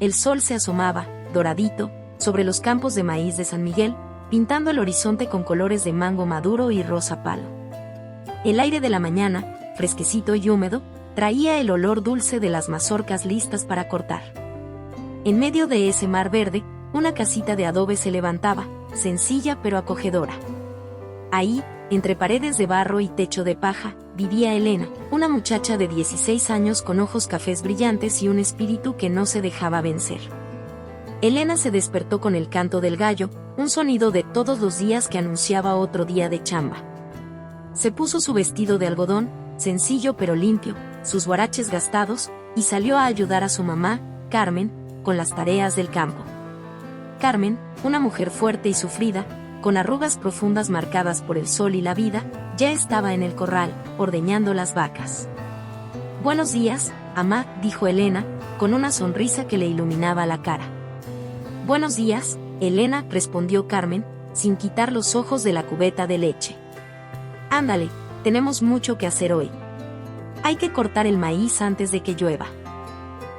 el sol se asomaba, doradito, sobre los campos de maíz de San Miguel, pintando el horizonte con colores de mango maduro y rosa palo. El aire de la mañana, fresquecito y húmedo, traía el olor dulce de las mazorcas listas para cortar. En medio de ese mar verde, una casita de adobe se levantaba, sencilla pero acogedora. Ahí, entre paredes de barro y techo de paja, vivía Elena, una muchacha de 16 años con ojos cafés brillantes y un espíritu que no se dejaba vencer. Elena se despertó con el canto del gallo, un sonido de todos los días que anunciaba otro día de chamba. Se puso su vestido de algodón, sencillo pero limpio, sus huaraches gastados, y salió a ayudar a su mamá, Carmen, con las tareas del campo. Carmen, una mujer fuerte y sufrida, con arrugas profundas marcadas por el sol y la vida, ya estaba en el corral, ordeñando las vacas. «Buenos días, amá», dijo Elena, con una sonrisa que le iluminaba la cara. «Buenos días, Elena», respondió Carmen, sin quitar los ojos de la cubeta de leche. «Ándale, tenemos mucho que hacer hoy. Hay que cortar el maíz antes de que llueva».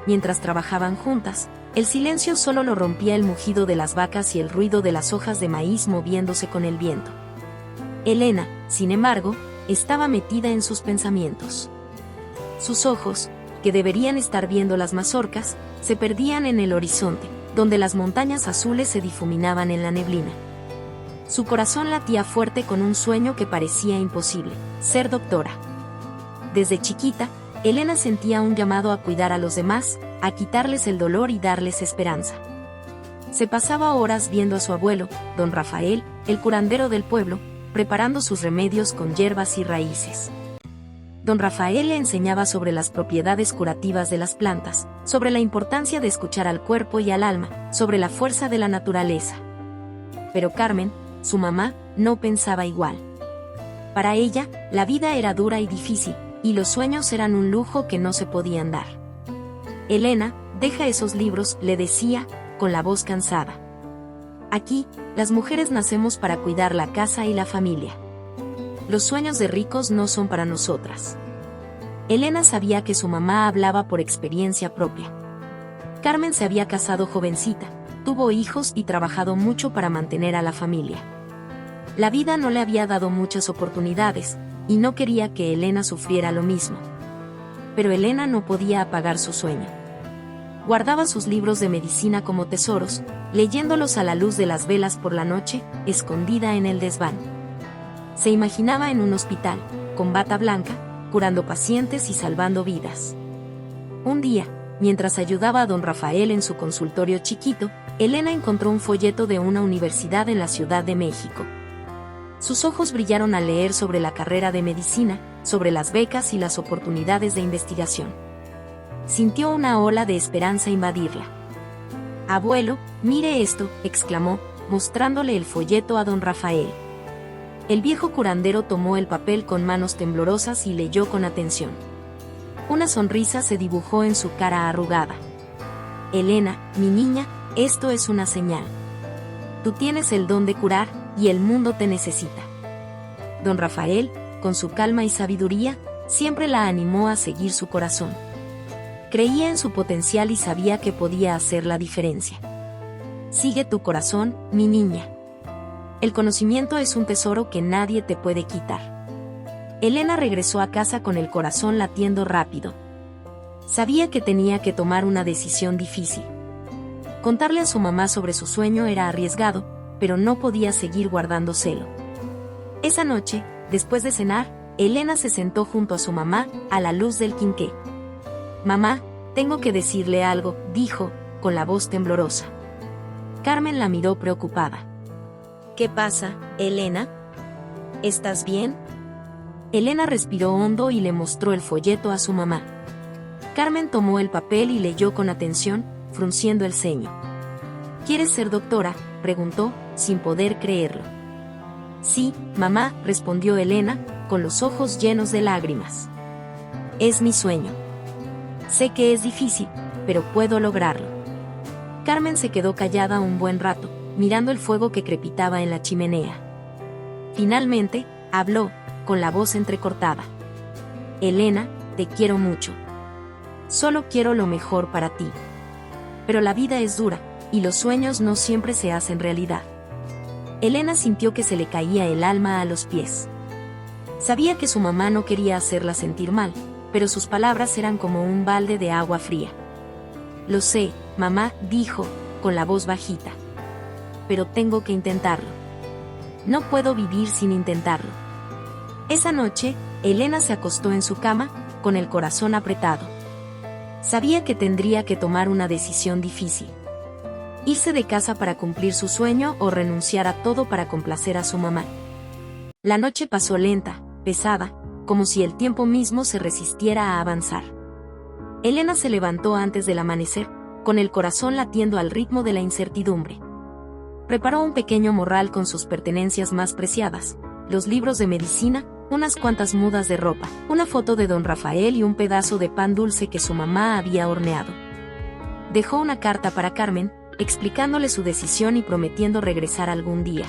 Mientras trabajaban juntas, el silencio solo lo rompía el mugido de las vacas y el ruido de las hojas de maíz moviéndose con el viento. Elena, sin embargo, estaba metida en sus pensamientos. Sus ojos, que deberían estar viendo las mazorcas, se perdían en el horizonte, donde las montañas azules se difuminaban en la neblina. Su corazón latía fuerte con un sueño que parecía imposible: ser doctora. Desde chiquita, Elena sentía un llamado a cuidar a los demás, a quitarles el dolor y darles esperanza. Se pasaba horas viendo a su abuelo, don Rafael, el curandero del pueblo, preparando sus remedios con hierbas y raíces. Don Rafael le enseñaba sobre las propiedades curativas de las plantas, sobre la importancia de escuchar al cuerpo y al alma, sobre la fuerza de la naturaleza. Pero Carmen, su mamá, no pensaba igual. Para ella, la vida era dura y difícil, y los sueños eran un lujo que no se podían dar. «Elena, deja esos libros», le decía, con la voz cansada. «Aquí, las mujeres nacemos para cuidar la casa y la familia. Los sueños de ricos no son para nosotras». Elena sabía que su mamá hablaba por experiencia propia. Carmen se había casado jovencita, tuvo hijos y trabajado mucho para mantener a la familia. La vida no le había dado muchas oportunidades, y no quería que Elena sufriera lo mismo. Pero Elena no podía apagar su sueño. Guardaba sus libros de medicina como tesoros, leyéndolos a la luz de las velas por la noche, escondida en el desván. Se imaginaba en un hospital, con bata blanca, curando pacientes y salvando vidas. Un día, mientras ayudaba a don Rafael en su consultorio chiquito, Elena encontró un folleto de una universidad en la Ciudad de México. Sus ojos brillaron al leer sobre la carrera de medicina, sobre las becas y las oportunidades de investigación. Sintió una ola de esperanza invadirla. «Abuelo, mire esto», exclamó, mostrándole el folleto a don Rafael. El viejo curandero tomó el papel con manos temblorosas y leyó con atención. Una sonrisa se dibujó en su cara arrugada. «Elena, mi niña, esto es una señal. Tú tienes el don de curar, y el mundo te necesita». Don Rafael, con su calma y sabiduría, siempre la animó a seguir su corazón. Creía en su potencial y sabía que podía hacer la diferencia. «Sigue tu corazón, mi niña. El conocimiento es un tesoro que nadie te puede quitar». Elena regresó a casa con el corazón latiendo rápido. Sabía que tenía que tomar una decisión difícil. Contarle a su mamá sobre su sueño era arriesgado, pero no podía seguir guardando celo. Esa noche, después de cenar, Elena se sentó junto a su mamá, a la luz del quinqué. «Mamá, tengo que decirle algo», dijo, con la voz temblorosa. Carmen la miró preocupada. «¿Qué pasa, Elena? ¿Estás bien?». Elena respiró hondo y le mostró el folleto a su mamá. Carmen tomó el papel y leyó con atención, frunciendo el ceño. «¿Quieres ser doctora?», preguntó, sin poder creerlo. «Sí, mamá», respondió Elena, con los ojos llenos de lágrimas. «Es mi sueño. Sé que es difícil, pero puedo lograrlo». Carmen se quedó callada un buen rato, mirando el fuego que crepitaba en la chimenea. Finalmente, habló, con la voz entrecortada. «Elena, te quiero mucho. Solo quiero lo mejor para ti. Pero la vida es dura, y los sueños no siempre se hacen realidad. Elena sintió que se le caía el alma a los pies. Sabía que su mamá no quería hacerla sentir mal, pero sus palabras eran como un balde de agua fría. Lo sé, mamá, dijo, con la voz bajita. Pero tengo que intentarlo. No puedo vivir sin intentarlo. Esa noche, Elena se acostó en su cama, con el corazón apretado. Sabía que tendría que tomar una decisión difícil. Irse de casa para cumplir su sueño o renunciar a todo para complacer a su mamá. La noche pasó lenta, pesada, como si el tiempo mismo se resistiera a avanzar. Elena se levantó antes del amanecer, con el corazón latiendo al ritmo de la incertidumbre. Preparó un pequeño morral con sus pertenencias más preciadas, los libros de medicina, unas cuantas mudas de ropa, una foto de don Rafael y un pedazo de pan dulce que su mamá había horneado. Dejó una carta para Carmen, explicándole su decisión y prometiendo regresar algún día.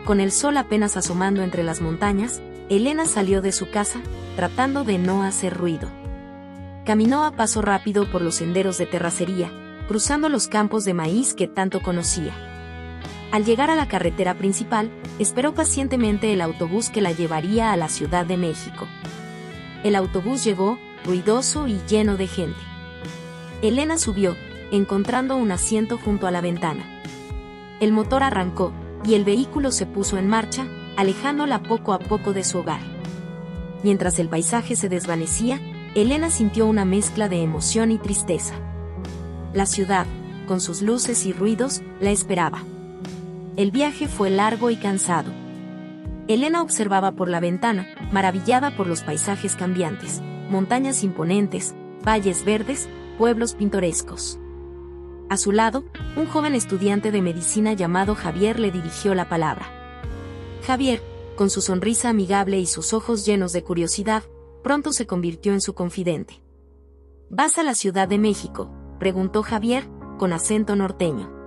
Con el sol apenas asomando entre las montañas, Elena salió de su casa, tratando de no hacer ruido. Caminó a paso rápido por los senderos de terracería, cruzando los campos de maíz que tanto conocía. Al llegar a la carretera principal, esperó pacientemente el autobús que la llevaría a la Ciudad de México. El autobús llegó, ruidoso y lleno de gente. Elena subió, encontrando un asiento junto a la ventana. El motor arrancó, y el vehículo se puso en marcha, alejándola poco a poco de su hogar. Mientras el paisaje se desvanecía, Elena sintió una mezcla de emoción y tristeza. La ciudad, con sus luces y ruidos, la esperaba. El viaje fue largo y cansado. Elena observaba por la ventana, maravillada por los paisajes cambiantes, montañas imponentes, valles verdes, pueblos pintorescos. A su lado, un joven estudiante de medicina llamado Javier le dirigió la palabra. Javier, con su sonrisa amigable y sus ojos llenos de curiosidad, pronto se convirtió en su confidente. ¿Vas a la Ciudad de México?, preguntó Javier, con acento norteño.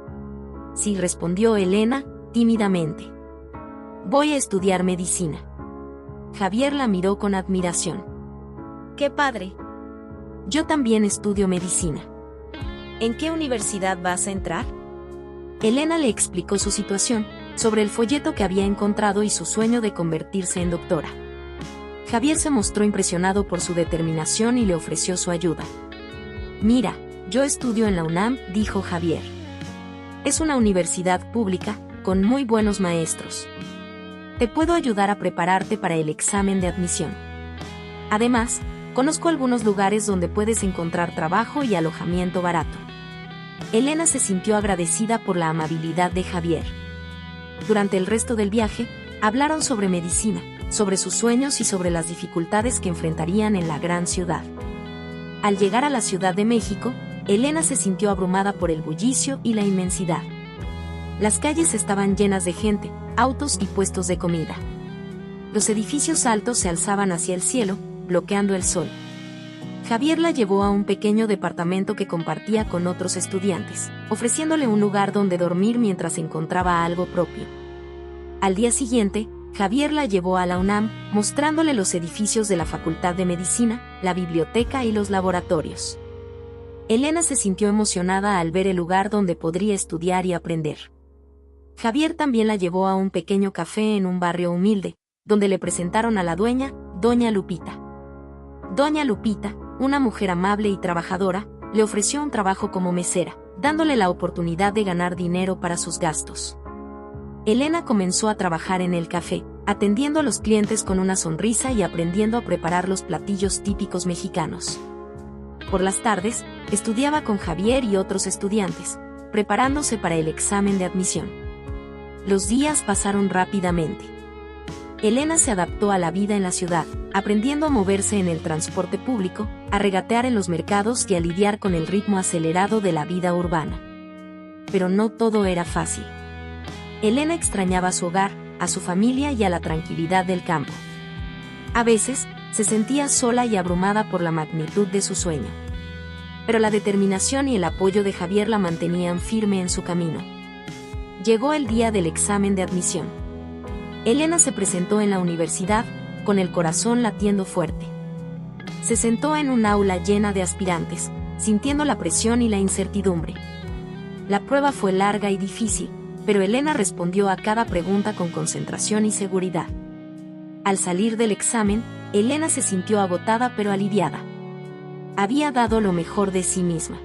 Sí, respondió Elena, tímidamente. Voy a estudiar medicina. Javier la miró con admiración. ¡Qué padre! Yo también estudio medicina. ¿En qué universidad vas a entrar? Elena le explicó su situación, sobre el folleto que había encontrado y su sueño de convertirse en doctora. Javier se mostró impresionado por su determinación y le ofreció su ayuda. Mira, yo estudio en la UNAM, dijo Javier. Es una universidad pública, con muy buenos maestros. Te puedo ayudar a prepararte para el examen de admisión. Además, conozco algunos lugares donde puedes encontrar trabajo y alojamiento barato. Elena se sintió agradecida por la amabilidad de Javier. Durante el resto del viaje, hablaron sobre medicina, sobre sus sueños y sobre las dificultades que enfrentarían en la gran ciudad. Al llegar a la Ciudad de México, Elena se sintió abrumada por el bullicio y la inmensidad. Las calles estaban llenas de gente, autos y puestos de comida. Los edificios altos se alzaban hacia el cielo, bloqueando el sol. Javier la llevó a un pequeño departamento que compartía con otros estudiantes, ofreciéndole un lugar donde dormir mientras encontraba algo propio. Al día siguiente, Javier la llevó a la UNAM, mostrándole los edificios de la Facultad de Medicina, la biblioteca y los laboratorios. Elena se sintió emocionada al ver el lugar donde podría estudiar y aprender. Javier también la llevó a un pequeño café en un barrio humilde, donde le presentaron a la dueña, Doña Lupita. Doña Lupita, una mujer amable y trabajadora, le ofreció un trabajo como mesera, dándole la oportunidad de ganar dinero para sus gastos. Elena comenzó a trabajar en el café, atendiendo a los clientes con una sonrisa y aprendiendo a preparar los platillos típicos mexicanos. Por las tardes, estudiaba con Javier y otros estudiantes, preparándose para el examen de admisión. Los días pasaron rápidamente. Elena se adaptó a la vida en la ciudad, aprendiendo a moverse en el transporte público, a regatear en los mercados y a lidiar con el ritmo acelerado de la vida urbana. Pero no todo era fácil. Elena extrañaba su hogar, a su familia y a la tranquilidad del campo. A veces, se sentía sola y abrumada por la magnitud de su sueño. Pero la determinación y el apoyo de Javier la mantenían firme en su camino. Llegó el día del examen de admisión. Elena se presentó en la universidad, con el corazón latiendo fuerte. Se sentó en un aula llena de aspirantes, sintiendo la presión y la incertidumbre. La prueba fue larga y difícil, pero Elena respondió a cada pregunta con concentración y seguridad. Al salir del examen, Elena se sintió agotada pero aliviada. Había dado lo mejor de sí misma.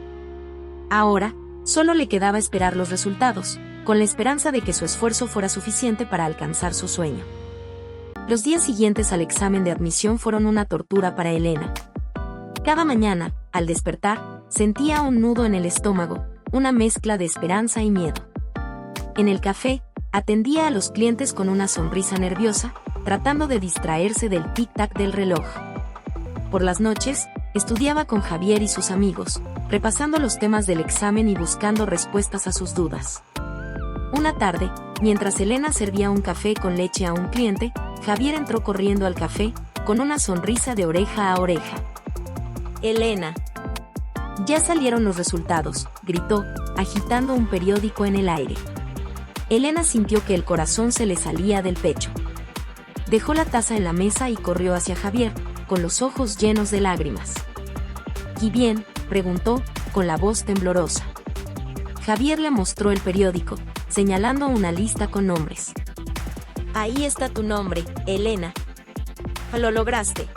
Ahora, solo le quedaba esperar los resultados, con la esperanza de que su esfuerzo fuera suficiente para alcanzar su sueño. Los días siguientes al examen de admisión fueron una tortura para Elena. Cada mañana, al despertar, sentía un nudo en el estómago, una mezcla de esperanza y miedo. En el café, atendía a los clientes con una sonrisa nerviosa, tratando de distraerse del tic-tac del reloj. Por las noches, estudiaba con Javier y sus amigos, repasando los temas del examen y buscando respuestas a sus dudas. Una tarde, mientras Elena servía un café con leche a un cliente, Javier entró corriendo al café, con una sonrisa de oreja a oreja. «Elena, ya salieron los resultados», gritó, agitando un periódico en el aire. Elena sintió que el corazón se le salía del pecho. Dejó la taza en la mesa y corrió hacia Javier, con los ojos llenos de lágrimas. «¿Y bien?», preguntó, con la voz temblorosa. Javier le mostró el periódico, señalando una lista con nombres. «Ahí está tu nombre, Elena. Lo lograste.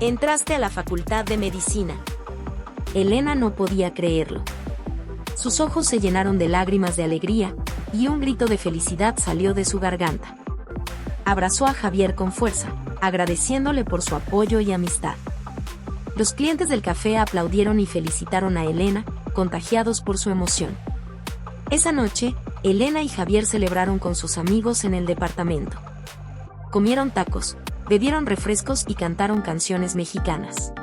Entraste a la Facultad de Medicina». Elena no podía creerlo. Sus ojos se llenaron de lágrimas de alegría, y un grito de felicidad salió de su garganta. Abrazó a Javier con fuerza, agradeciéndole por su apoyo y amistad. Los clientes del café aplaudieron y felicitaron a Elena, contagiados por su emoción. Esa noche, Elena y Javier celebraron con sus amigos en el departamento. Comieron tacos, bebieron refrescos y cantaron canciones mexicanas.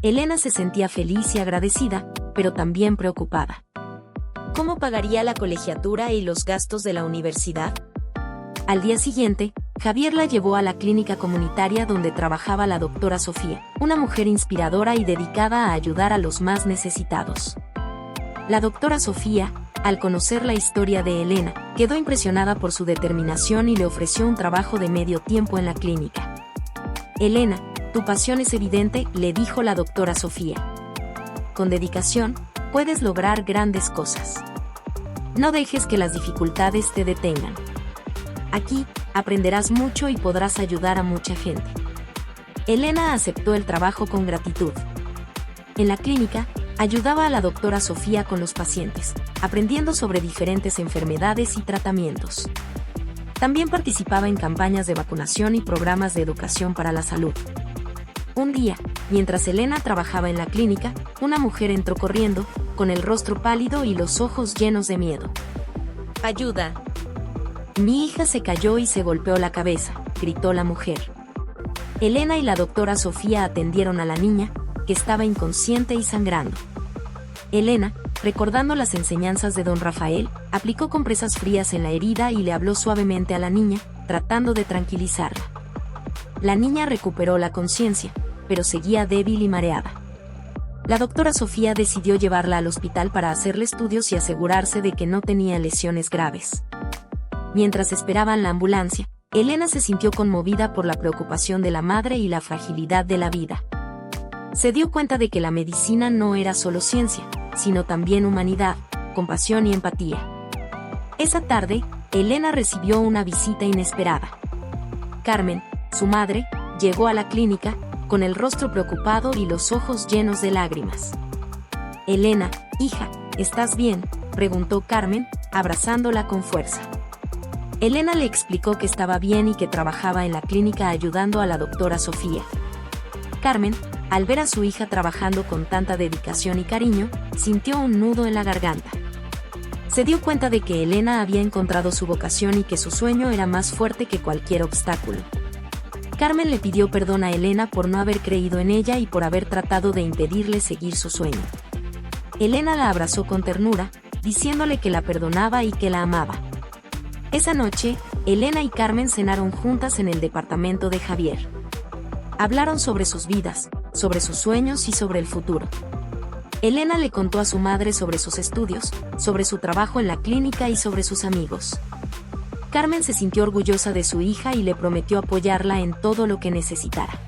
Elena se sentía feliz y agradecida, pero también preocupada. ¿Cómo pagaría la colegiatura y los gastos de la universidad? Al día siguiente, Javier la llevó a la clínica comunitaria donde trabajaba la doctora Sofía, una mujer inspiradora y dedicada a ayudar a los más necesitados. La doctora Sofía, al conocer la historia de Elena, quedó impresionada por su determinación y le ofreció un trabajo de medio tiempo en la clínica. «Elena, tu pasión es evidente», le dijo la doctora Sofía. «Con dedicación, puedes lograr grandes cosas. No dejes que las dificultades te detengan. Aquí, aprenderás mucho y podrás ayudar a mucha gente». Elena aceptó el trabajo con gratitud. En la clínica, ayudaba a la doctora Sofía con los pacientes, aprendiendo sobre diferentes enfermedades y tratamientos. También participaba en campañas de vacunación y programas de educación para la salud. Un día, mientras Elena trabajaba en la clínica, una mujer entró corriendo, con el rostro pálido y los ojos llenos de miedo. «¡Ayuda! Mi hija se cayó y se golpeó la cabeza», gritó la mujer. Elena y la doctora Sofía atendieron a la niña, que estaba inconsciente y sangrando. Elena, recordando las enseñanzas de don Rafael, aplicó compresas frías en la herida y le habló suavemente a la niña, tratando de tranquilizarla. La niña recuperó la conciencia, pero seguía débil y mareada. La doctora Sofía decidió llevarla al hospital para hacerle estudios y asegurarse de que no tenía lesiones graves. Mientras esperaban la ambulancia, Elena se sintió conmovida por la preocupación de la madre y la fragilidad de la vida. Se dio cuenta de que la medicina no era solo ciencia, sino también humanidad, compasión y empatía. Esa tarde, Elena recibió una visita inesperada. Carmen, su madre, llegó a la clínica, con el rostro preocupado y los ojos llenos de lágrimas. «Elena, hija, ¿estás bien?», preguntó Carmen, abrazándola con fuerza. Elena le explicó que estaba bien y que trabajaba en la clínica ayudando a la doctora Sofía. Carmen, al ver a su hija trabajando con tanta dedicación y cariño, sintió un nudo en la garganta. Se dio cuenta de que Elena había encontrado su vocación y que su sueño era más fuerte que cualquier obstáculo. Carmen le pidió perdón a Elena por no haber creído en ella y por haber tratado de impedirle seguir su sueño. Elena la abrazó con ternura, diciéndole que la perdonaba y que la amaba. Esa noche, Elena y Carmen cenaron juntas en el departamento de Javier. Hablaron sobre sus vidas, sobre sus sueños y sobre el futuro. Elena le contó a su madre sobre sus estudios, sobre su trabajo en la clínica y sobre sus amigos. Carmen se sintió orgullosa de su hija y le prometió apoyarla en todo lo que necesitara.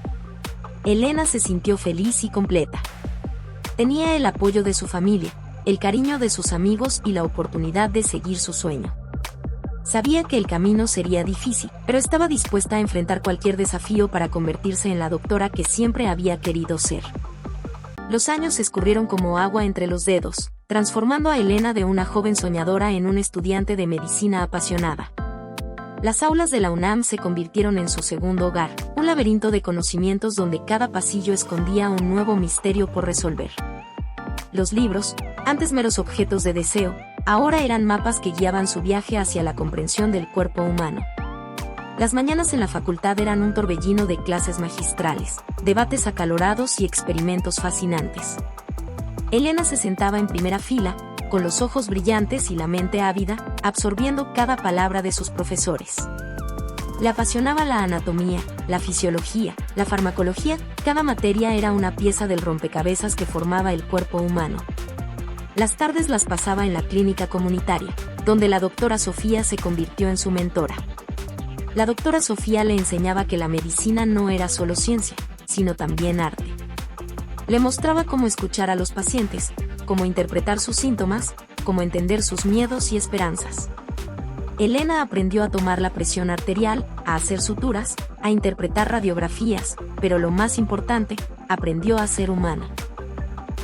Elena se sintió feliz y completa. Tenía el apoyo de su familia, el cariño de sus amigos y la oportunidad de seguir su sueño. Sabía que el camino sería difícil, pero estaba dispuesta a enfrentar cualquier desafío para convertirse en la doctora que siempre había querido ser. Los años escurrieron como agua entre los dedos, transformando a Elena de una joven soñadora en una estudiante de medicina apasionada. Las aulas de la UNAM se convirtieron en su segundo hogar, un laberinto de conocimientos donde cada pasillo escondía un nuevo misterio por resolver. Los libros, antes meros objetos de deseo, ahora eran mapas que guiaban su viaje hacia la comprensión del cuerpo humano. Las mañanas en la facultad eran un torbellino de clases magistrales, debates acalorados y experimentos fascinantes. Elena se sentaba en primera fila, con los ojos brillantes y la mente ávida, absorbiendo cada palabra de sus profesores. Le apasionaba la anatomía, la fisiología, la farmacología, cada materia era una pieza del rompecabezas que formaba el cuerpo humano. Las tardes las pasaba en la clínica comunitaria, donde la doctora Sofía se convirtió en su mentora. La doctora Sofía le enseñaba que la medicina no era solo ciencia, sino también arte. Le mostraba cómo escuchar a los pacientes, cómo interpretar sus síntomas, cómo entender sus miedos y esperanzas. Elena aprendió a tomar la presión arterial, a hacer suturas, a interpretar radiografías, pero lo más importante, aprendió a ser humana.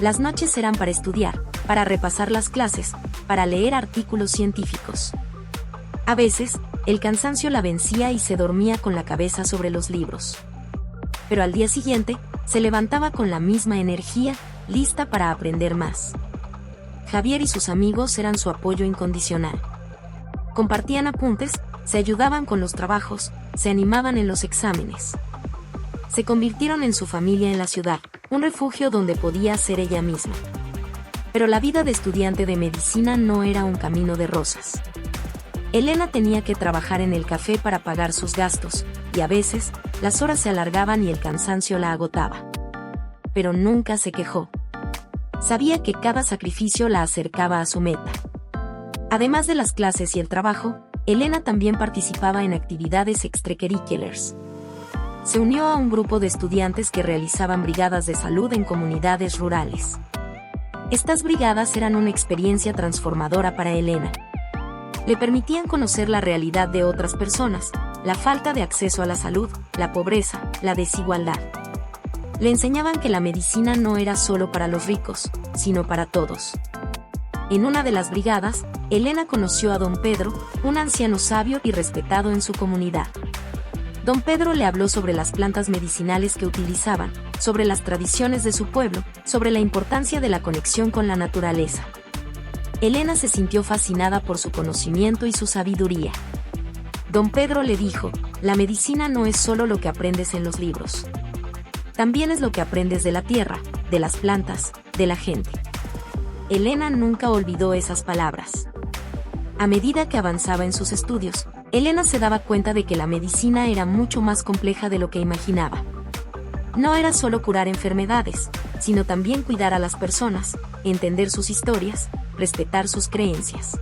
Las noches eran para estudiar, para repasar las clases, para leer artículos científicos. A veces, el cansancio la vencía y se dormía con la cabeza sobre los libros. Pero al día siguiente, se levantaba con la misma energía, lista para aprender más. Javier y sus amigos eran su apoyo incondicional. Compartían apuntes, se ayudaban con los trabajos, se animaban en los exámenes. Se convirtieron en su familia en la ciudad, un refugio donde podía ser ella misma. Pero la vida de estudiante de medicina no era un camino de rosas. Elena tenía que trabajar en el café para pagar sus gastos, y a veces, las horas se alargaban y el cansancio la agotaba. Pero nunca se quejó. Sabía que cada sacrificio la acercaba a su meta. Además de las clases y el trabajo, Elena también participaba en actividades extracurriculares. Se unió a un grupo de estudiantes que realizaban brigadas de salud en comunidades rurales. Estas brigadas eran una experiencia transformadora para Elena. Le permitían conocer la realidad de otras personas, la falta de acceso a la salud, la pobreza, la desigualdad. Le enseñaban que la medicina no era solo para los ricos, sino para todos. En una de las brigadas, Elena conoció a don Pedro, un anciano sabio y respetado en su comunidad. Don Pedro le habló sobre las plantas medicinales que utilizaban, sobre las tradiciones de su pueblo, sobre la importancia de la conexión con la naturaleza. Elena se sintió fascinada por su conocimiento y su sabiduría. Don Pedro le dijo, la medicina no es solo lo que aprendes en los libros. También es lo que aprendes de la tierra, de las plantas, de la gente. Elena nunca olvidó esas palabras. A medida que avanzaba en sus estudios, Elena se daba cuenta de que la medicina era mucho más compleja de lo que imaginaba. No era solo curar enfermedades, sino también cuidar a las personas, entender sus historias, respetar sus creencias.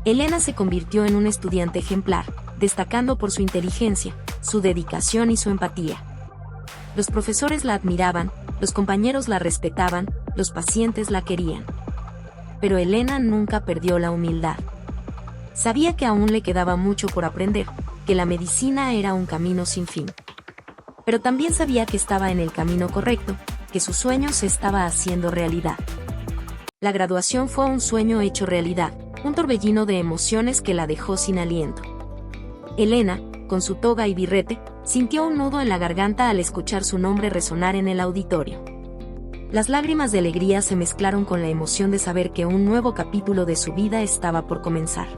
Elena se convirtió en un estudiante ejemplar, destacando por su inteligencia, su dedicación y su empatía. Los profesores la admiraban, los compañeros la respetaban, los pacientes la querían. Pero Elena nunca perdió la humildad. Sabía que aún le quedaba mucho por aprender, que la medicina era un camino sin fin. Pero también sabía que estaba en el camino correcto, que su sueño se estaba haciendo realidad. La graduación fue un sueño hecho realidad, un torbellino de emociones que la dejó sin aliento. Elena, con su toga y birrete, sintió un nudo en la garganta al escuchar su nombre resonar en el auditorio. Las lágrimas de alegría se mezclaron con la emoción de saber que un nuevo capítulo de su vida estaba por comenzar.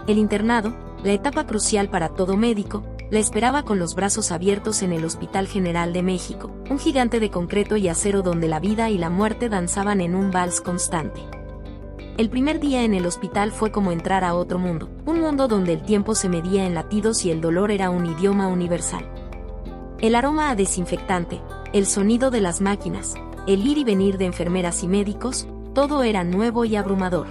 El internado, la etapa crucial para todo médico, la esperaba con los brazos abiertos en el Hospital General de México, un gigante de concreto y acero donde la vida y la muerte danzaban en un vals constante. El primer día en el hospital fue como entrar a otro mundo, un mundo donde el tiempo se medía en latidos y el dolor era un idioma universal. El aroma a desinfectante, el sonido de las máquinas, el ir y venir de enfermeras y médicos, todo era nuevo y abrumador.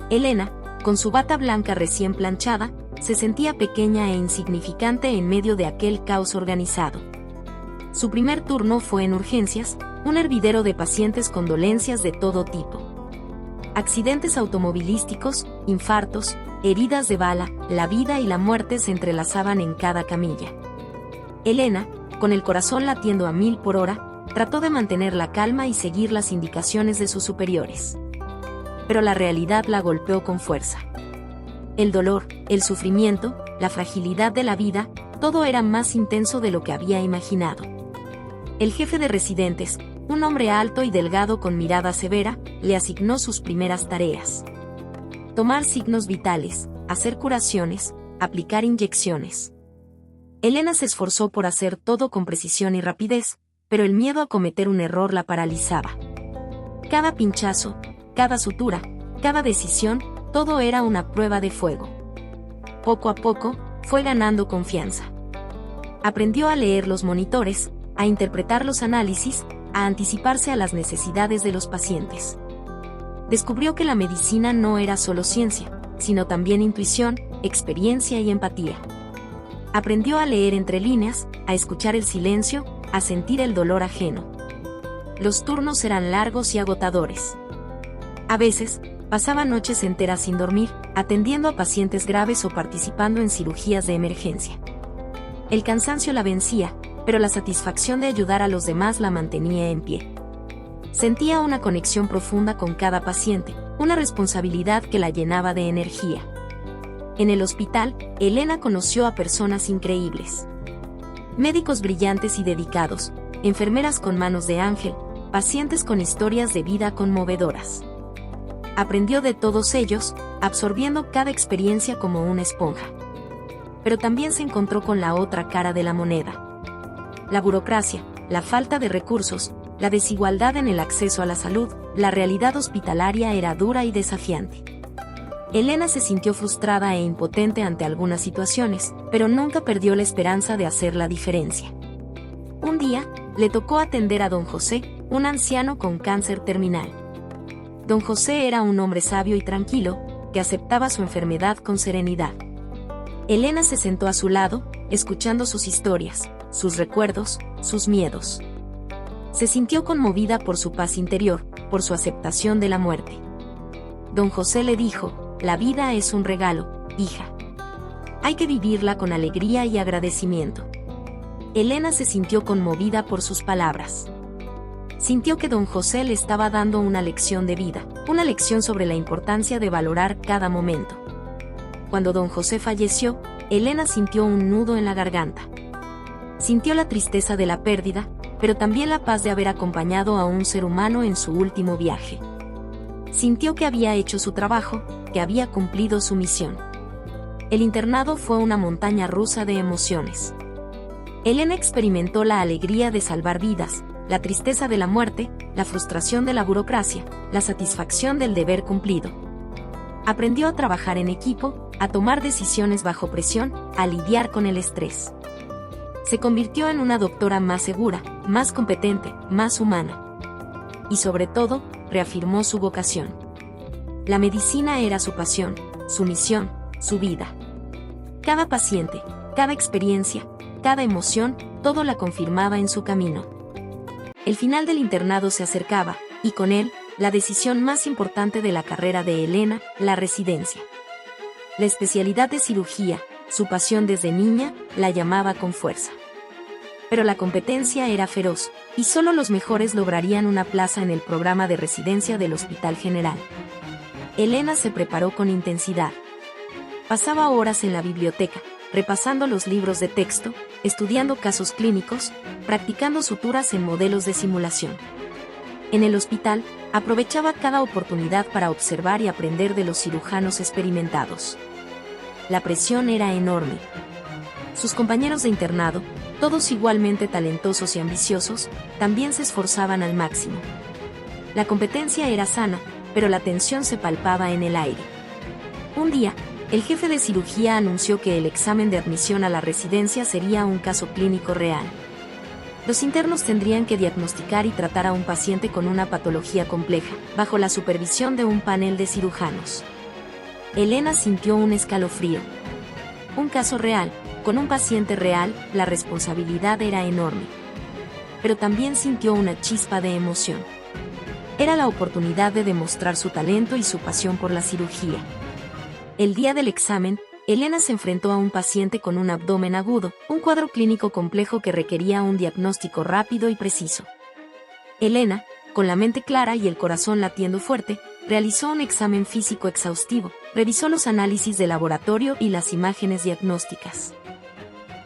Elena, con su bata blanca recién planchada, se sentía pequeña e insignificante en medio de aquel caos organizado. Su primer turno fue en urgencias, un hervidero de pacientes con dolencias de todo tipo. Accidentes automovilísticos, infartos, heridas de bala, la vida y la muerte se entrelazaban en cada camilla. Elena, con el corazón latiendo a 1000 por hora, trató de mantener la calma y seguir las indicaciones de sus superiores. Pero la realidad la golpeó con fuerza. El dolor, el sufrimiento, la fragilidad de la vida, todo era más intenso de lo que había imaginado. El jefe de residentes, un hombre alto y delgado con mirada severa, le asignó sus primeras tareas. Tomar signos vitales, hacer curaciones, aplicar inyecciones. Elena se esforzó por hacer todo con precisión y rapidez, pero el miedo a cometer un error la paralizaba. Cada pinchazo, cada sutura, cada decisión, todo era una prueba de fuego. Poco a poco, fue ganando confianza. Aprendió a leer los monitores, a interpretar los análisis, a anticiparse a las necesidades de los pacientes. Descubrió que la medicina no era solo ciencia, sino también intuición, experiencia y empatía. Aprendió a leer entre líneas, a escuchar el silencio, a sentir el dolor ajeno. Los turnos eran largos y agotadores. A veces, pasaba noches enteras sin dormir, atendiendo a pacientes graves o participando en cirugías de emergencia. El cansancio la vencía, pero la satisfacción de ayudar a los demás la mantenía en pie. Sentía una conexión profunda con cada paciente, una responsabilidad que la llenaba de energía. En el hospital, Elena conoció a personas increíbles. Médicos brillantes y dedicados, enfermeras con manos de ángel, pacientes con historias de vida conmovedoras. Aprendió de todos ellos, absorbiendo cada experiencia como una esponja. Pero también se encontró con la otra cara de la moneda. La burocracia, la falta de recursos, la desigualdad en el acceso a la salud, la realidad hospitalaria era dura y desafiante. Elena se sintió frustrada e impotente ante algunas situaciones, pero nunca perdió la esperanza de hacer la diferencia. Un día, le tocó atender a don José, un anciano con cáncer terminal. Don José era un hombre sabio y tranquilo, que aceptaba su enfermedad con serenidad. Elena se sentó a su lado, escuchando sus historias, sus recuerdos, sus miedos. Se sintió conmovida por su paz interior, por su aceptación de la muerte. Don José le dijo: «La vida es un regalo, hija. Hay que vivirla con alegría y agradecimiento». Elena se sintió conmovida por sus palabras. Sintió que don José le estaba dando una lección de vida, una lección sobre la importancia de valorar cada momento. Cuando don José falleció, Elena sintió un nudo en la garganta. Sintió la tristeza de la pérdida, pero también la paz de haber acompañado a un ser humano en su último viaje. Sintió que había hecho su trabajo, que había cumplido su misión. El internado fue una montaña rusa de emociones. Elena experimentó la alegría de salvar vidas, la tristeza de la muerte, la frustración de la burocracia, la satisfacción del deber cumplido. Aprendió a trabajar en equipo, a tomar decisiones bajo presión, a lidiar con el estrés. Se convirtió en una doctora más segura, más competente, más humana. Y sobre todo, reafirmó su vocación. La medicina era su pasión, su misión, su vida. Cada paciente, cada experiencia, cada emoción, todo la confirmaba en su camino. El final del internado se acercaba, y con él, la decisión más importante de la carrera de Elena, la residencia. La especialidad de cirugía, su pasión desde niña, la llamaba con fuerza. Pero la competencia era feroz, y solo los mejores lograrían una plaza en el programa de residencia del Hospital General. Elena se preparó con intensidad. Pasaba horas en la biblioteca, repasando los libros de texto, estudiando casos clínicos, practicando suturas en modelos de simulación. En el hospital, aprovechaba cada oportunidad para observar y aprender de los cirujanos experimentados. La presión era enorme. Sus compañeros de internado, todos igualmente talentosos y ambiciosos, también se esforzaban al máximo. La competencia era sana, pero la tensión se palpaba en el aire. Un día, el jefe de cirugía anunció que el examen de admisión a la residencia sería un caso clínico real. Los internos tendrían que diagnosticar y tratar a un paciente con una patología compleja, bajo la supervisión de un panel de cirujanos. Elena sintió un escalofrío. Un caso real, con un paciente real, la responsabilidad era enorme. pero también sintió una chispa de emoción. Era la oportunidad de demostrar su talento y su pasión por la cirugía. El día del examen, Elena se enfrentó a un paciente con un abdomen agudo, un cuadro clínico complejo que requería un diagnóstico rápido y preciso. Elena, con la mente clara y el corazón latiendo fuerte, realizó un examen físico exhaustivo, revisó los análisis de laboratorio y las imágenes diagnósticas.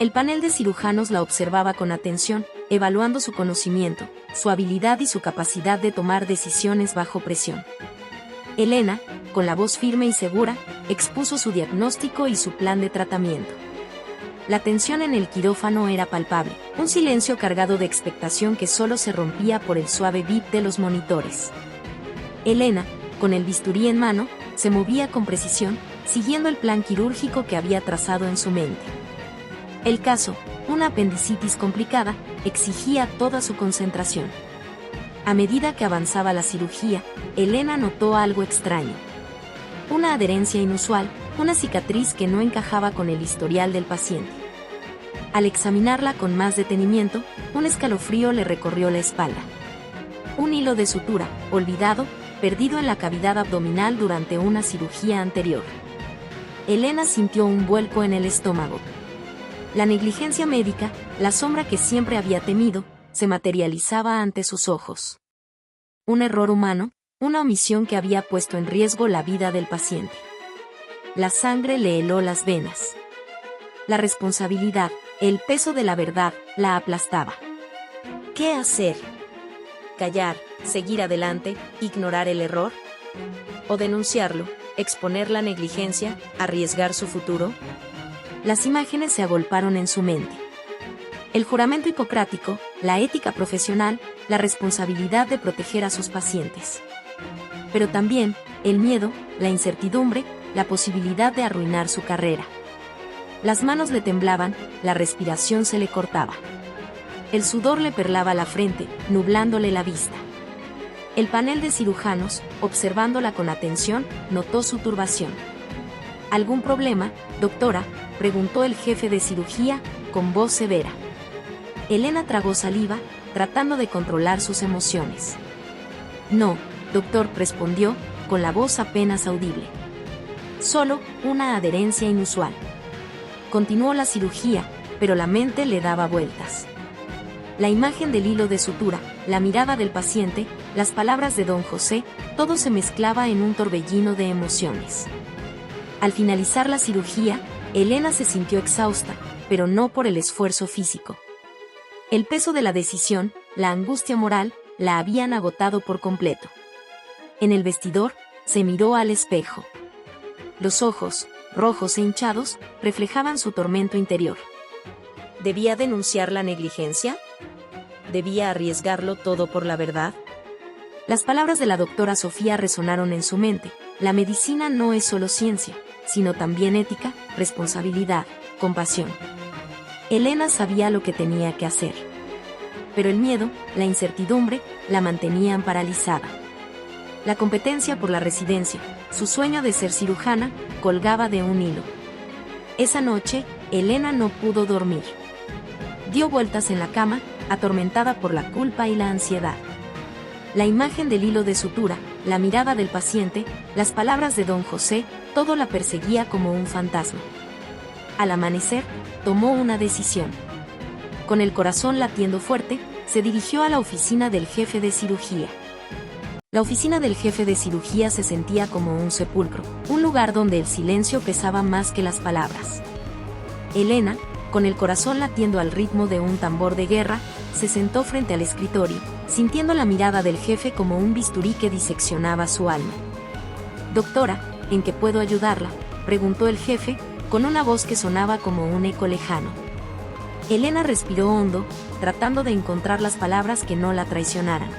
El panel de cirujanos la observaba con atención, evaluando su conocimiento, su habilidad y su capacidad de tomar decisiones bajo presión. Elena, con la voz firme y segura, expuso su diagnóstico y su plan de tratamiento. La tensión en el quirófano era palpable, un silencio cargado de expectación que solo se rompía por el suave bip de los monitores. Elena, con el bisturí en mano, se movía con precisión, siguiendo el plan quirúrgico que había trazado en su mente. El caso, una apendicitis complicada, exigía toda su concentración. A medida que avanzaba la cirugía, Elena notó algo extraño. Una adherencia inusual, una cicatriz que no encajaba con el historial del paciente. Al examinarla con más detenimiento, un escalofrío le recorrió la espalda. Un hilo de sutura, olvidado, perdido en la cavidad abdominal durante una cirugía anterior. Elena sintió un vuelco en el estómago. La negligencia médica, la sombra que siempre había temido, se materializaba ante sus ojos. Un error humano, una omisión que había puesto en riesgo la vida del paciente. La sangre le heló las venas. La responsabilidad, el peso de la verdad, la aplastaba. ¿Qué hacer? ¿Callar, seguir adelante, ignorar el error? ¿O denunciarlo, exponer la negligencia, arriesgar su futuro? Las imágenes se agolparon en su mente. El juramento hipocrático, la ética profesional, la responsabilidad de proteger a sus pacientes. Pero también, el miedo, la incertidumbre, la posibilidad de arruinar su carrera. Las manos le temblaban, la respiración se le cortaba. El sudor le perlaba la frente, nublándole la vista. El panel de cirujanos, observándola con atención, notó su turbación. ¿Algún problema, doctora?, preguntó el jefe de cirugía, con voz severa. Elena tragó saliva, tratando de controlar sus emociones. No, doctor, respondió, con la voz apenas audible. Solo una adherencia inusual. Continuó la cirugía, pero la mente le daba vueltas. La imagen del hilo de sutura, la mirada del paciente, las palabras de don José, todo se mezclaba en un torbellino de emociones. Al finalizar la cirugía, Elena se sintió exhausta, pero no por el esfuerzo físico. El peso de la decisión, la angustia moral, la habían agotado por completo. En el vestidor, se miró al espejo. Los ojos, rojos e hinchados, reflejaban su tormento interior. ¿Debía denunciar la negligencia? ¿Debía arriesgarlo todo por la verdad? Las palabras de la doctora Sofía resonaron en su mente. La medicina no es solo ciencia, sino también ética, responsabilidad, compasión. Elena sabía lo que tenía que hacer. Pero el miedo, la incertidumbre, la mantenían paralizada. La competencia por la residencia, su sueño de ser cirujana, colgaba de un hilo. Esa noche, Elena no pudo dormir. Dio vueltas en la cama, atormentada por la culpa y la ansiedad. La imagen del hilo de sutura, la mirada del paciente, las palabras de don José, todo la perseguía como un fantasma. Al amanecer, tomó una decisión. Con el corazón latiendo fuerte, se dirigió a la oficina del jefe de cirugía. La oficina del jefe de cirugía se sentía como un sepulcro, un lugar donde el silencio pesaba más que las palabras. Elena, con el corazón latiendo al ritmo de un tambor de guerra, se sentó frente al escritorio, sintiendo la mirada del jefe como un bisturí que diseccionaba su alma. «Doctora, ¿en qué puedo ayudarla?», preguntó el jefe, con una voz que sonaba como un eco lejano. Elena respiró hondo, tratando de encontrar las palabras que no la traicionaran.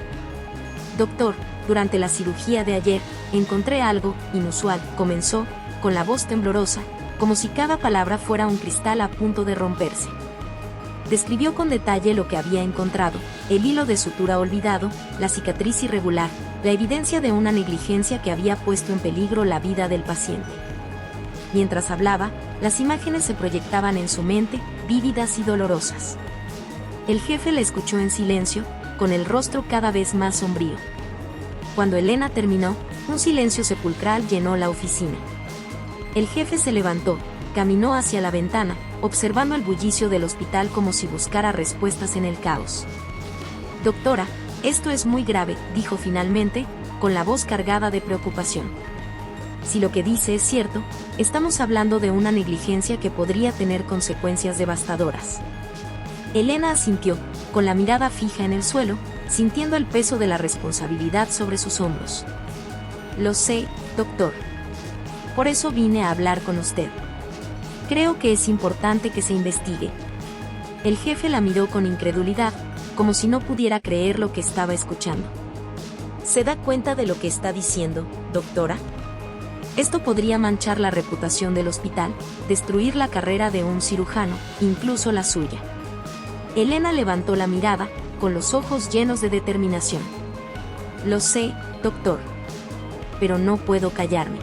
«Doctor, durante la cirugía de ayer, encontré algo inusual», comenzó, con la voz temblorosa, como si cada palabra fuera un cristal a punto de romperse. Describió con detalle lo que había encontrado: el hilo de sutura olvidado, la cicatriz irregular, la evidencia de una negligencia que había puesto en peligro la vida del paciente. Mientras hablaba, las imágenes se proyectaban en su mente, vívidas y dolorosas. El jefe la escuchó en silencio, con el rostro cada vez más sombrío. Cuando Elena terminó, un silencio sepulcral llenó la oficina. El jefe se levantó, caminó hacia la ventana, observando el bullicio del hospital como si buscara respuestas en el caos. «Doctora, esto es muy grave», dijo finalmente, con la voz cargada de preocupación. «Si lo que dice es cierto, estamos hablando de una negligencia que podría tener consecuencias devastadoras». Elena asintió, con la mirada fija en el suelo, sintiendo el peso de la responsabilidad sobre sus hombros. «Lo sé, doctor. Por eso vine a hablar con usted. Creo que es importante que se investigue». El jefe la miró con incredulidad, como si no pudiera creer lo que estaba escuchando. «¿Se da cuenta de lo que está diciendo, doctora? Esto podría manchar la reputación del hospital, destruir la carrera de un cirujano, incluso la suya». Elena levantó la mirada, con los ojos llenos de determinación. «Lo sé, doctor. Pero no puedo callarme.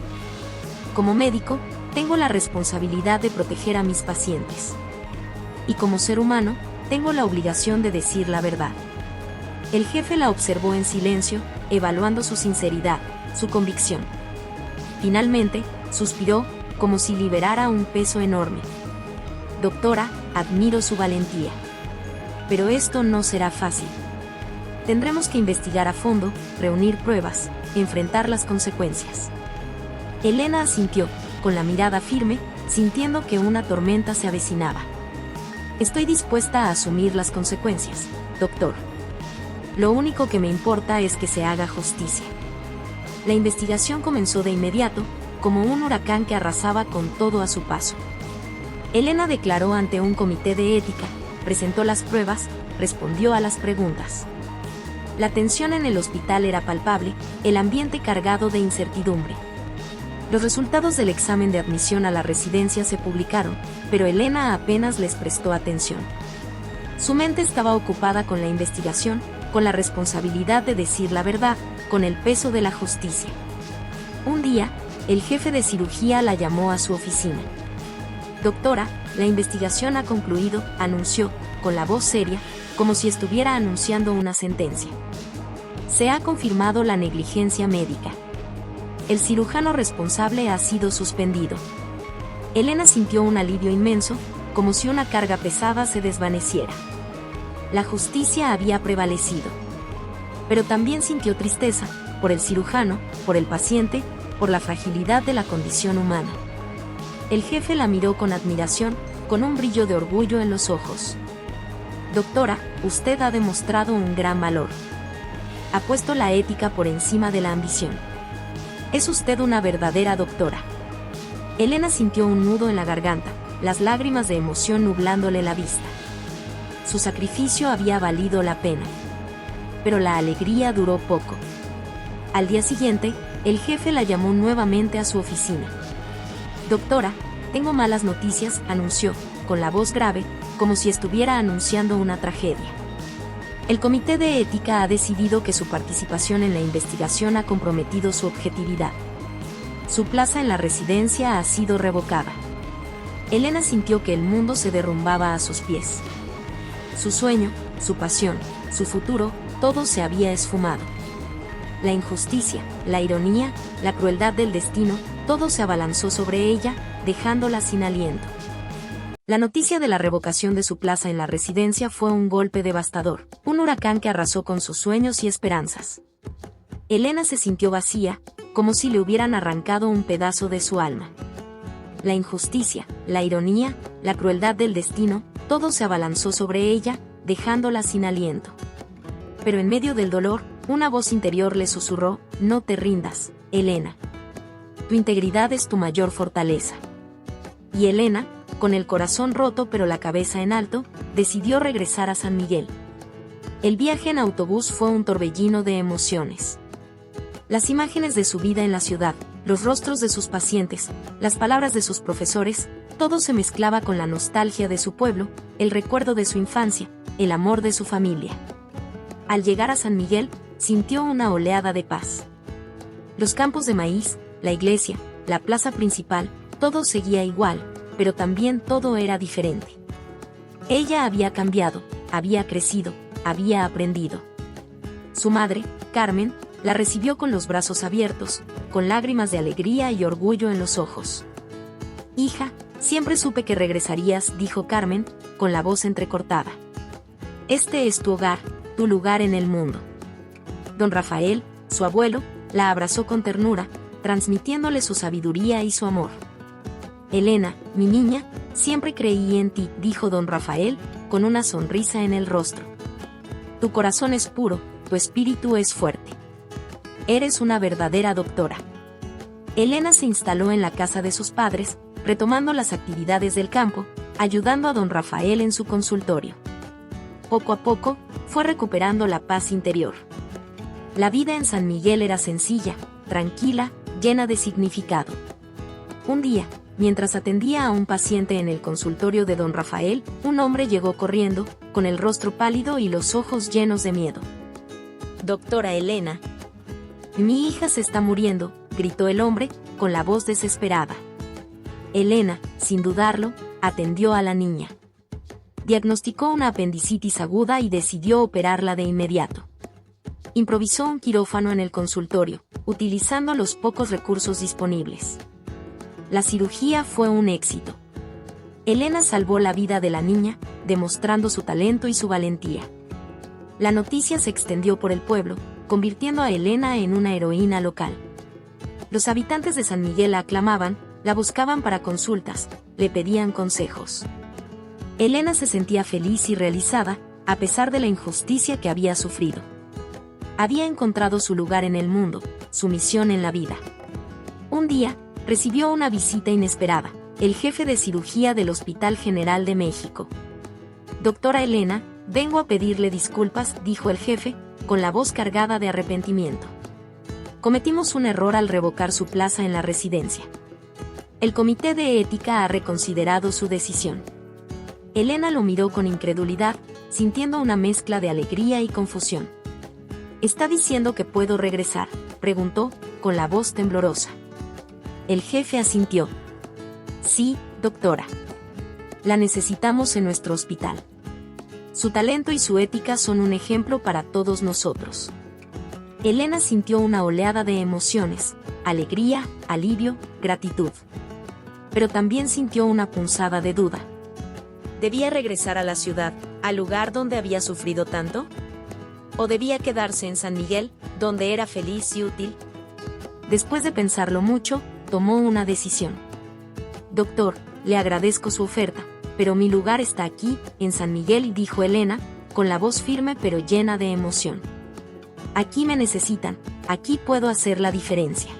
Como médico, tengo la responsabilidad de proteger a mis pacientes. Y como ser humano, tengo la obligación de decir la verdad». El jefe la observó en silencio, evaluando su sinceridad, su convicción. Finalmente, suspiró, como si liberara un peso enorme. «Doctora, admiro su valentía. Pero esto no será fácil. Tendremos que investigar a fondo, reunir pruebas, enfrentar las consecuencias». Elena asintió, con la mirada firme, sintiendo que una tormenta se avecinaba. «Estoy dispuesta a asumir las consecuencias, doctor. Lo único que me importa es que se haga justicia». La investigación comenzó de inmediato, como un huracán que arrasaba con todo a su paso. Elena declaró ante un comité de ética, presentó las pruebas, respondió a las preguntas. La tensión en el hospital era palpable, el ambiente cargado de incertidumbre. Los resultados del examen de admisión a la residencia se publicaron, pero Elena apenas les prestó atención. Su mente estaba ocupada con la investigación, con la responsabilidad de decir la verdad, con el peso de la justicia. Un día, el jefe de cirugía la llamó a su oficina. «Doctora, la investigación ha concluido», anunció, con la voz seria, como si estuviera anunciando una sentencia. «Se ha confirmado la negligencia médica. El cirujano responsable ha sido suspendido». Elena sintió un alivio inmenso, como si una carga pesada se desvaneciera. La justicia había prevalecido. Pero también sintió tristeza, por el cirujano, por el paciente, por la fragilidad de la condición humana. El jefe la miró con admiración, con un brillo de orgullo en los ojos. «Doctora, usted ha demostrado un gran valor. Ha puesto la ética por encima de la ambición. Es usted una verdadera doctora». Elena sintió un nudo en la garganta, las lágrimas de emoción nublándole la vista. Su sacrificio había valido la pena. Pero la alegría duró poco. Al día siguiente, el jefe la llamó nuevamente a su oficina. «Doctora, tengo malas noticias», anunció, con la voz grave, como si estuviera anunciando una tragedia. El comité de ética ha decidido que su participación en la investigación ha comprometido su objetividad. Su plaza en la residencia ha sido revocada. Elena sintió que el mundo se derrumbaba a sus pies. Su sueño, su pasión, su futuro, todo se había esfumado. La injusticia, la ironía, la crueldad del destino, todo se abalanzó sobre ella, dejándola sin aliento. La noticia de la revocación de su plaza en la residencia fue un golpe devastador, un huracán que arrasó con sus sueños y esperanzas. Elena se sintió vacía, como si le hubieran arrancado un pedazo de su alma. La injusticia, la ironía, la crueldad del destino, todo se abalanzó sobre ella, dejándola sin aliento. Pero en medio del dolor, una voz interior le susurró: «No te rindas, Elena. Tu integridad es tu mayor fortaleza». Y Elena, con el corazón roto pero la cabeza en alto, decidió regresar a San Miguel. El viaje en autobús fue un torbellino de emociones. Las imágenes de su vida en la ciudad, los rostros de sus pacientes, las palabras de sus profesores, todo se mezclaba con la nostalgia de su pueblo, el recuerdo de su infancia, el amor de su familia. Al llegar a San Miguel, sintió una oleada de paz. Los campos de maíz, la iglesia, la plaza principal, todo seguía igual, pero también todo era diferente. Ella había cambiado, había crecido, había aprendido. Su madre, Carmen, la recibió con los brazos abiertos, con lágrimas de alegría y orgullo en los ojos. «Hija, siempre supe que regresarías», dijo Carmen, con la voz entrecortada. «Este es tu hogar, tu lugar en el mundo». Don Rafael, su abuelo, la abrazó con ternura, transmitiéndole su sabiduría y su amor. «Elena, mi niña, siempre creí en ti», dijo don Rafael, con una sonrisa en el rostro. «Tu corazón es puro, tu espíritu es fuerte. Eres una verdadera doctora». Elena se instaló en la casa de sus padres, retomando las actividades del campo, ayudando a don Rafael en su consultorio. Poco a poco, fue recuperando la paz interior. La vida en San Miguel era sencilla, tranquila, llena de significado. Un día, mientras atendía a un paciente en el consultorio de don Rafael, un hombre llegó corriendo, con el rostro pálido y los ojos llenos de miedo. «Doctora Elena». «Mi hija se está muriendo», gritó el hombre, con la voz desesperada. Elena, sin dudarlo, atendió a la niña. Diagnosticó una apendicitis aguda y decidió operarla de inmediato. Improvisó un quirófano en el consultorio, utilizando los pocos recursos disponibles. La cirugía fue un éxito. Elena salvó la vida de la niña, demostrando su talento y su valentía. La noticia se extendió por el pueblo, convirtiendo a Elena en una heroína local. Los habitantes de San Miguel la aclamaban, la buscaban para consultas, le pedían consejos. Elena se sentía feliz y realizada, a pesar de la injusticia que había sufrido. Había encontrado su lugar en el mundo, su misión en la vida. Un día, recibió una visita inesperada, el jefe de cirugía del Hospital General de México. «Doctora Elena, vengo a pedirle disculpas», dijo el jefe, con la voz cargada de arrepentimiento. «Cometimos un error al revocar su plaza en la residencia. El Comité de Ética ha reconsiderado su decisión». Elena lo miró con incredulidad, sintiendo una mezcla de alegría y confusión. «¿Está diciendo que puedo regresar?», preguntó, con la voz temblorosa. El jefe asintió. «Sí, doctora. La necesitamos en nuestro hospital. Su talento y su ética son un ejemplo para todos nosotros». Elena sintió una oleada de emociones, alegría, alivio, gratitud. Pero también sintió una punzada de duda. ¿Debía regresar a la ciudad, al lugar donde había sufrido tanto? ¿O debía quedarse en San Miguel, donde era feliz y útil? Después de pensarlo mucho, tomó una decisión. «Doctor, le agradezco su oferta, pero mi lugar está aquí, en San Miguel», dijo Elena, con la voz firme pero llena de emoción. «Aquí me necesitan, aquí puedo hacer la diferencia».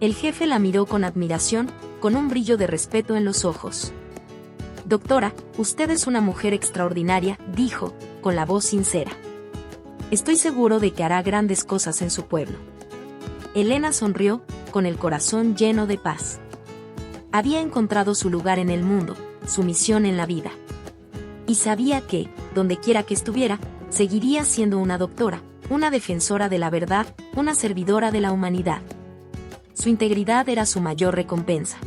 El jefe la miró con admiración, con un brillo de respeto en los ojos. «Doctora, usted es una mujer extraordinaria», dijo, con la voz sincera. «Estoy seguro de que hará grandes cosas en su pueblo». Elena sonrió, con el corazón lleno de paz. Había encontrado su lugar en el mundo, su misión en la vida. Y sabía que, donde quiera que estuviera, seguiría siendo una doctora, una defensora de la verdad, una servidora de la humanidad. Su integridad era su mayor recompensa.